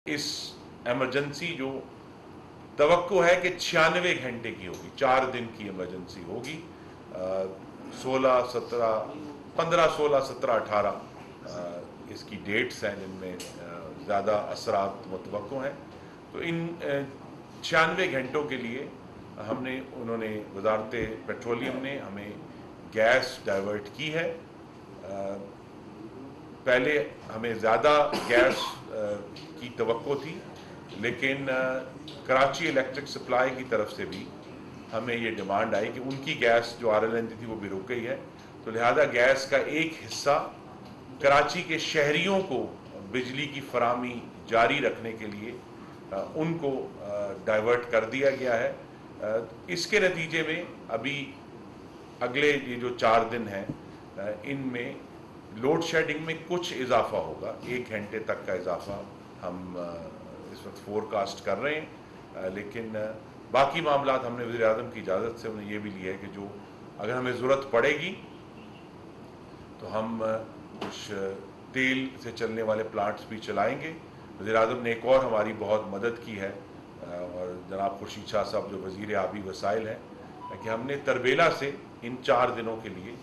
اس emergency جو توقع ہے کہ 96 گھنٹے کی ہوگی، 4 دن کی ایمرجنسی ہوگی، 16 17 15 16 17 18 اس کی ڈیٹس ہیں جن میں زیادہ اثرات متوقع ہیں. تو ان 96 گھنٹوں کے لیے انہوں نے وزارت پیٹرولیم نے ہمیں گیس ڈائیورٹ کی ہے. پہلے ہمیں زیادہ گیس کی توقع تھی، لیکن کراچی الیکٹرک سپلائی کی طرف سے بھی ہمیں یہ ڈیمانڈ آئی کہ ان کی گیس جو RLNG تھی وہ بھی رک گئی ہے، تو لہذا گیس کا ایک حصہ کراچی کے شہریوں کو بجلی کی فراہمی جاری رکھنے کے لیے ان کو ڈائیورٹ کر دیا گیا ہے. اس کے نتیجے میں ابھی اگلے یہ جو 4 دن ہیں ان میں لوڈ شیڈنگ میں کچھ اضافہ ہوگا، 1 گھنٹے تک کا اضافہ ہم اس وقت فورکاسٹ کر رہے ہیں. لیکن باقی معاملات ہم نے وزیر اعظم کی اجازت سے انہیں یہ بھی لیا ہے کہ جو اگر ہمیں ضرورت پڑے گی تو ہم کچھ تیل سے چلنے والے پلانٹس بھی چلائیں گے. وزیر اعظم نے ایک اور ہماری بہت مدد کی ہے، اور جناب خورشید شاہ صاحب جو وزیر آبی وسائل ہیں، کہ ہم نے تربیلا سے ان 4 دنوں کے لیے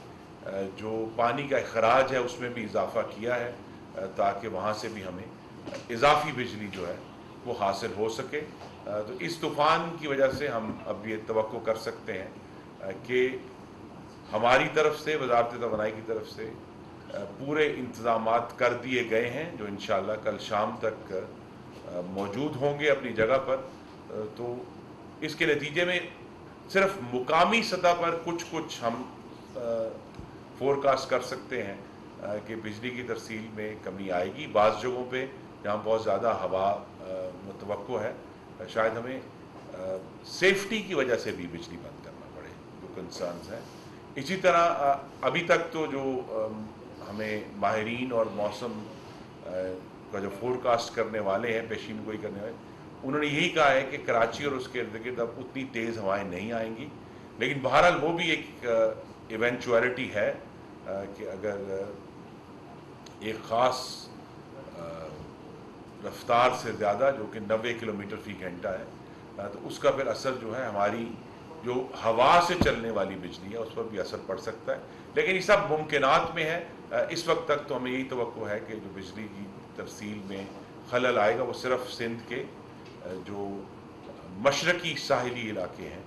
جو پانی کا اخراج ہے اس میں بھی اضافہ کیا ہے، تاکہ وہاں سے بھی ہمیں اضافی بجلی جو ہے وہ حاصل ہو سکے. تو اس طوفان کی وجہ سے ہم اب یہ توقع کر سکتے ہیں کہ ہماری طرف سے، وزارت توانائی کی طرف سے پورے انتظامات کر دیے گئے ہیں، جو انشاءاللہ کل شام تک موجود ہوں گے اپنی جگہ پر. تو اس کے نتیجے میں صرف مقامی سطح پر کچھ ہم فورکاسٹ کر سکتے ہیں کہ بجلی کی ترسیل میں کمی آئے گی. بعض جگہوں پہ جہاں بہت زیادہ ہوا متوقع ہے، شاید ہمیں سیفٹی کی وجہ سے بھی بجلی بند کرنا پڑے، جو کنسرنز ہیں. اسی طرح ابھی تک تو جو ہمیں ماہرین اور موسم کا جو فورکاسٹ کرنے والے ہیں، پیشین گوئی کرنے والے، انہوں نے یہی کہا ہے کہ کراچی اور اس کے ارد گرد اب اتنی تیز ہوائیں نہیں آئیں گی. لیکن بہرحال وہ بھی ایک ایونچولیٹی ہے کہ اگر ایک خاص رفتار سے زیادہ جو کہ 90 کلومیٹر فی گھنٹہ ہے، تو اس کا پھر اثر جو ہے ہماری جو ہوا سے چلنے والی بجلی ہے اس پر بھی اثر پڑ سکتا ہے. لیکن یہ سب ممکنات میں ہے. اس وقت تک تو ہمیں یہی توقع ہے کہ جو بجلی کی ترسیل میں خلل آئے گا وہ صرف سندھ کے جو مشرقی ساحلی علاقے ہیں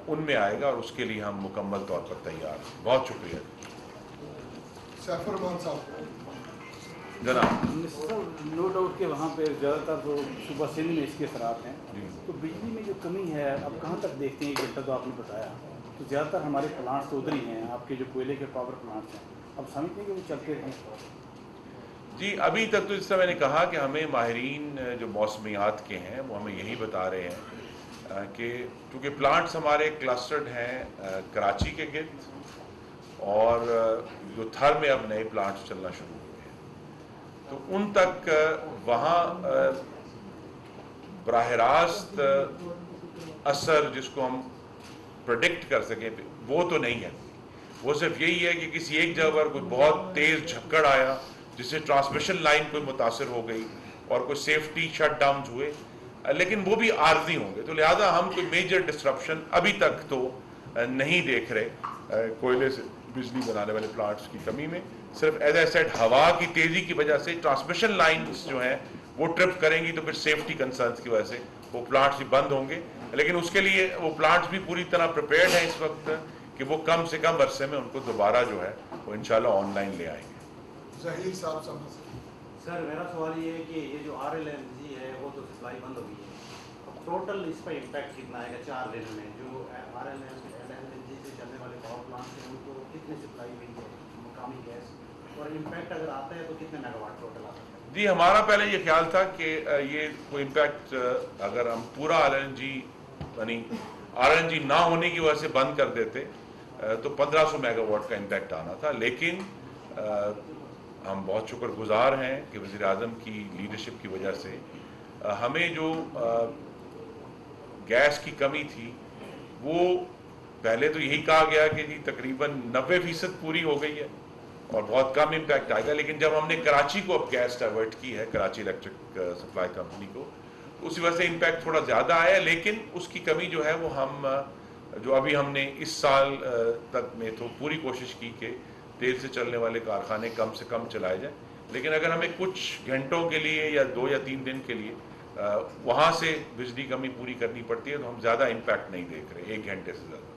ان میں آئے گا، اور اس کے لیے ہم مکمل طور پر تیار ہیں. بہت شکریہ سیف الرحمان صاحب. جناب. نو ڈاؤٹ کہ وہاں پہ زیادہ تر جو صوبہ سندھ میں اس کے اثرات ہیں، تو بجلی میں جو کمی ہے اب کہاں تک دیکھتے ہیں؟ 1 گھنٹہ تو آپ نے بتایا، تو زیادہ تر ہمارے پلانٹس تو ادھر ہی ہیں، آپ کے جو کوئلے کے پاور پلانٹس ہیں، اب سمجھتے ہیں کہ وہ چلتے رہیں؟ جی ابھی تک تو جس طرح میں نے کہا کہ ہمیں ماہرین جو موسمیات کے ہیں وہ ہمیں یہی بتا رہے ہیں کہ چونکہ پلانٹس ہمارے کلسٹرڈ ہیں کراچی کے گرد، اور جو تھر میں اب نئے پلانٹس چلنا شروع ہوئے ہیں، تو ان تک وہاں براہ راست اثر جس کو ہم پریڈکٹ کر سکیں وہ تو نہیں ہے. وہ صرف یہی ہے کہ کسی ایک جگہ پر کوئی بہت تیز جھکڑ آیا جس سے ٹرانسمیشن لائن کوئی متاثر ہو گئی اور کوئی سیفٹی شٹ ڈاؤنز ہوئے، لیکن وہ بھی عارضی ہوں گے. تو لہٰذا ہم کوئی میجر ڈسٹرپشن ابھی تک تو نہیں دیکھ رہے کوئلے سے بجلی بنانے والے پلانٹس کی کمی میں. صرف ایز اے سیٹ ہوا کی تیزی کی وجہ سے ٹرانسمیشن لائنز جو ہیں وہ ٹرپ کریں گی، تو پھر سیفٹی کنسرنس کی وجہ سے وہ پلانٹس بھی بند ہوں گے. لیکن اس کے لیے وہ پلانٹس بھی پوری طرح پریپیئرڈ ہیں اس وقت کہ وہ کم سے کم عرصے میں ان کو دوبارہ جو ہے وہ انشاءاللہ آن لائن لے آئیں گے. ظہیر صاحب سر میرا سوال یہ ہے کہ یہ جو RLNG ہے وہ تو سپلائی بند ہو گئی ہے، اب ٹوٹل اس پہ امپیکٹ کتنا آئے گا 4 دن میں؟ جو RLNG سے چلنے والے پاور پلانٹ ہیں ان کو کتنی سپلائی ہوئی ہے مقامی گیس، اور امپیکٹ اگر آتا ہے تو کتنے میگا واٹ ٹوٹل آتا ہے؟ جی ہمارا پہلے یہ خیال تھا کہ یہ کوئی امپیکٹ اگر ہم پورا یعنی RLNG نہ ہونے کی وجہ سے بند کر دیتے تو 1500 میگا واٹ کا امپیکٹ آنا تھا. لیکن ہم بہت شکر گزار ہیں کہ وزیر اعظم کی لیڈرشپ کی وجہ سے ہمیں جو گیس کی کمی تھی وہ پہلے تو یہی کہا گیا کہ جی تقریباً 90% پوری ہو گئی ہے، اور بہت کم امپیکٹ آئے گا. لیکن جب ہم نے کراچی کو اب گیس ڈائیورٹ کی ہے، کراچی الیکٹرک سپلائی کمپنی کو، اسی وجہ سے امپیکٹ تھوڑا زیادہ آیا. لیکن اس کی کمی جو ہے وہ جو ابھی ہم نے اس سال تک میں تو پوری کوشش کی کہ تیل سے چلنے والے کارخانے کم سے کم چلائے جائیں. لیکن اگر ہمیں کچھ گھنٹوں کے لیے یا 2 یا 3 دن کے لیے وہاں سے بجلی کمی پوری کرنی پڑتی ہے تو ہم زیادہ امپیکٹ نہیں دیکھ رہے 1 گھنٹے سے زیادہ.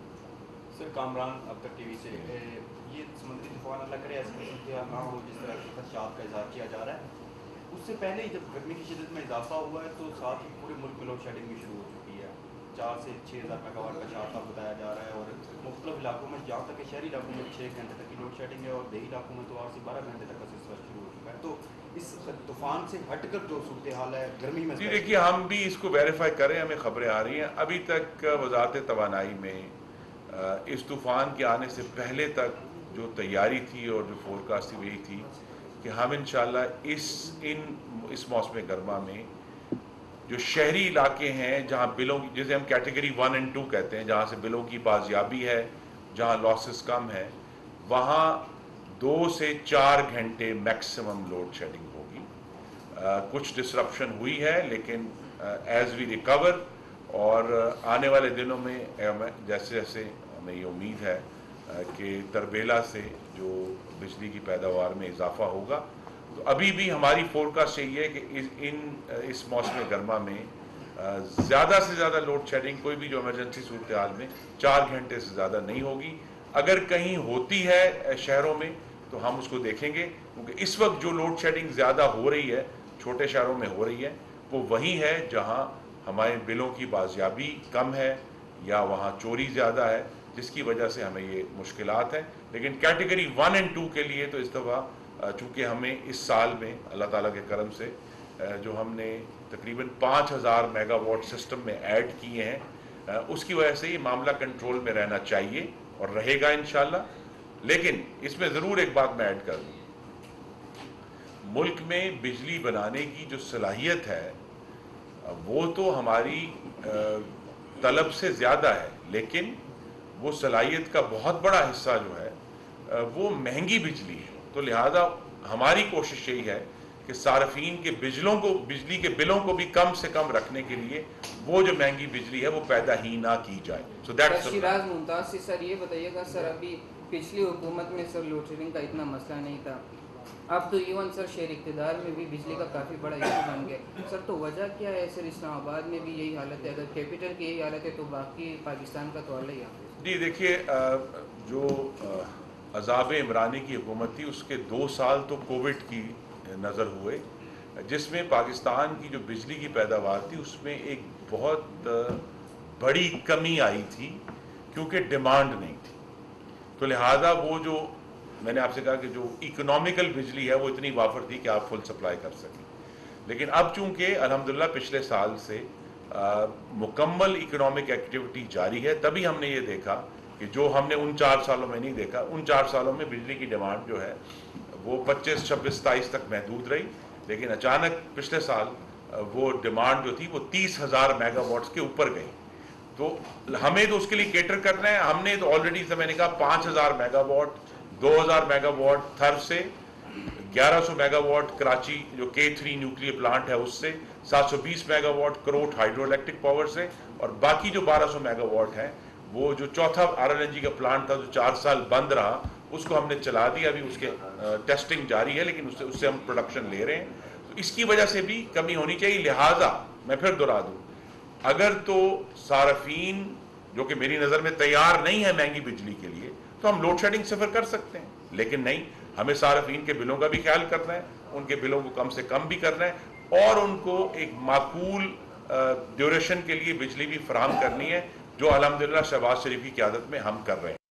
سر کامران اب تک ٹی وی سے یہ سمندری طوفان اللہ کرے ایسے قسم کے نہ ہو جس طرح کی خدشات کا اظہار کیا جا رہا ہے. اس سے پہلے ہی جب گرمی کی شدت میں اضافہ ہوا ہے تو ساتھ ہی پورے ملک میں لوڈ شیڈنگ بھی شروع ہو چکی ہے. 4 سے 6 ہزار میگا واٹ کا شارٹ بتایا جا رہا ہے اور مختلف علاقوں میں جہاں تک کہ شہری علاقوں میں 6 گھنٹے تک کی لوڈ شیڈنگ ہے اور دیہی علاقوں میں تو 8 سے 12 گھنٹے تک کا سلسلہ شروع ہو چکا ہے. تو اس طوفان سے ہٹ کر جو صورتحال ہے گرمی میں، جی دیکھیے ہم بھی اس کو ویریفائی کریں، ہمیں خبریں آ رہی ہیں. ابھی تک وزارت توانائی میں اس طوفان کے آنے سے پہلے تک جو تیاری تھی اور جو فورکاسٹ تھی وہی تھی کہ ہم انشاءاللہ اس موسم گرما میں جو شہری علاقے ہیں جہاں بلوں کی، جسے ہم کیٹیگری 1 اور 2 کہتے ہیں، جہاں سے بلوں کی بازیابی ہے، جہاں لاسز کم ہے، وہاں 2 سے 4 گھنٹے میکسیمم لوڈ شیڈنگ ہوگی. کچھ ڈسرپشن ہوئی ہے لیکن ایز وی ریکور اور آنے والے دنوں میں جیسے جیسے ہمیں یہ امید ہے کہ تربیلا سے جو بجلی کی پیداوار میں اضافہ ہوگا، تو ابھی بھی ہماری فورکاسٹ یہی ہے کہ اس موسم گرما میں زیادہ سے زیادہ لوڈ شیڈنگ کوئی بھی جو ایمرجنسی صورتحال میں 4 گھنٹے سے زیادہ نہیں ہوگی. اگر کہیں ہوتی ہے شہروں میں تو ہم اس کو دیکھیں گے، کیونکہ اس وقت جو لوڈ شیڈنگ زیادہ ہو رہی ہے چھوٹے شہروں میں ہو رہی ہے وہ وہی ہے جہاں ہمارے بلوں کی بازیابی کم ہے یا وہاں چوری زیادہ ہے، جس کی وجہ سے ہمیں یہ مشکلات ہیں. لیکن کیٹیگری 1 اور 2 کے لیے تو اس دفعہ چونکہ ہمیں اس سال میں اللہ تعالیٰ کے کرم سے جو ہم نے تقریباً 5000 میگا واٹ سسٹم میں ایڈ کیے ہیں، اس کی وجہ سے یہ معاملہ کنٹرول میں رہنا چاہیے اور رہے گا انشاءاللہ. لیکن اس میں ضرور ایک بات میں ایڈ کر دوں، ملک میں بجلی بنانے کی جو صلاحیت ہے وہ تو ہماری طلب سے زیادہ ہے، لیکن وہ صلاحیت کا بہت بڑا حصہ جو ہے وہ مہنگی بجلی ہے. تو لہذا ہماری کوشش یہی ہے کہ صارفین کے بجلی کے بلوں کو بھی کم سے کم رکھنے کے لیے وہ جو مہنگی بجلی ہے وہ پیدا ہی نہ کی جائے. شیراز ممتاز سے سر یہ بتائیے گا، سر ابھی پچھلی حکومت میں سر لوڈ شیڈنگ کا اتنا مسئلہ نہیں تھا، اب تو ایون سر شہر اقتدار میں بھی بجلی کا کافی بڑا ایشو بن گیا. سر تو وجہ کیا ہے سر؟ اسلام آباد میں بھی یہی حالت ہے، اگر کیپٹل کی یہی حالت ہے تو باقی پاکستان کا تو حال ہی ہے. جی دیکھیے جو عذاب عمرانی کی حکومت تھی اس کے 2 سال تو کووڈ کی نظر ہوئے، جس میں پاکستان کی جو بجلی کی پیداوار تھی اس میں ایک بہت بڑی کمی آئی تھی کیونکہ ڈیمانڈ نہیں تھی. تو لہٰذا وہ جو میں نے آپ سے کہا کہ جو اکنامیکل بجلی ہے وہ اتنی وافر تھی کہ آپ فل سپلائی کر سکیں. لیکن اب چونکہ الحمدللہ پچھلے سال سے مکمل اکنامک ایکٹیویٹی جاری ہے، تبھی ہم نے یہ دیکھا کہ جو ہم نے ان 4 سالوں میں نہیں دیکھا. ان 4 سالوں میں بجلی کی ڈیمانڈ جو ہے وہ 25, 26, 27 تک محدود رہی، لیکن اچانک پچھلے سال وہ ڈیمانڈ جو تھی وہ 30,000 میگا واٹس کے اوپر گئی. تو ہمیں تو اس کے لیے کیٹر کرنا ہے. ہم نے تو آلریڈی سے میں نے کہا 5000 میگا واٹ، 2000 میگا واٹ تھر سے، 1100 میگا واٹ کراچی جو K3 نیوکلیئر پلانٹ ہے اس سے، 720 megawatt Karot hydroelectric power سے، اور باقی جو 1200 میگا واٹ ہے وہ جو چوتھا RLNG کا پلانٹ تھا جو 4 سال بند رہا اس کو ہم نے چلا دیا. ابھی اس کے ٹیسٹنگ جاری ہے لیکن اس سے ہم پروڈکشن لے رہے ہیں. تو اس کی وجہ سے بھی کمی ہونی چاہیے. لہٰذا میں پھر دہرا دوں، اگر تو صارفین جو کہ میری نظر میں تیار نہیں ہے مہنگی بجلی کے لیے تو ہم لوڈ شیڈنگ صفر کر سکتے ہیں، لیکن نہیں، ہمیں صارفین کے بلوں کا بھی خیال کرنا ہے، ان کے بلوں کو کم سے کم بھی کرنا ہے اور ان کو ایک معقول ڈیوریشن کے لیے بجلی بھی فراہم کرنی ہے، جو الحمدللہ شہباز شریف کی قیادت میں ہم کر رہے ہیں.